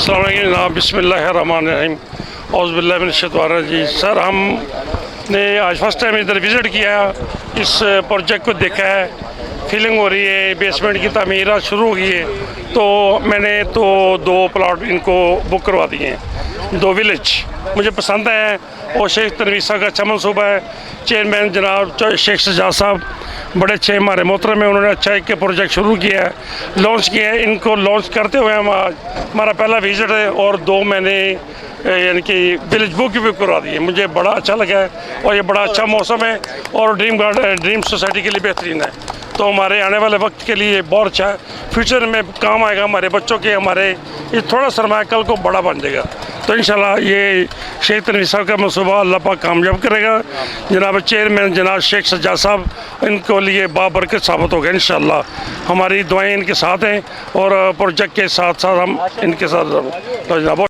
अस्सलाम वालेकुम जनाब, बिस्मिल्लाहिर्रहमानिर्रहीम, औज़ुबिल्लाहि सर, हमने आज फर्स्ट टाइम इधर विज़िट किया, इस प्रोजेक्ट को देखा है, फीलिंग हो रही है, बेसमेंट की तमीरात शुरू हो गई है। तो मैंने तो 2 प्लॉट इनको बुक करवा दिए हैं, 2 विलेज मुझे पसंद है और शेख तनवीसा का अच्छा मनसूबा है। चेयरमैन जनाब शेख सजाद साहब बड़े अच्छे हमारे मोहतरम है, उन्होंने अच्छा एक प्रोजेक्ट शुरू किया है, लॉन्च किया है। इनको लॉन्च करते हुए हम आज हमारा पहला विज़िट है और 2 मैंने यानी कि विलेज बुक भी करवा दी है। मुझे बड़ा अच्छा लगा है और ये बड़ा अच्छा मौसम है और ड्रीम सोसाइटी के लिए बेहतरीन है। तो हमारे आने वाले वक्त के लिए बहुत अच्छा है, फ्यूचर में काम आएगा हमारे बच्चों के, हमारे ये थोड़ा सरमाया कल को बड़ा बन जाएगा। तो इंशाल्लाह ये शेख तनवीसा का मनसूबा अल्लाह पाक कामयाब करेगा। जनाब चेयरमैन जनाब शेख सज्जाद साहब इनको लिए बाबरकत साबित होगा इंशाल्लाह। हमारी दुआएं इनके साथ हैं और प्रोजेक्ट के साथ साथ हम इनके साथ तो जनाब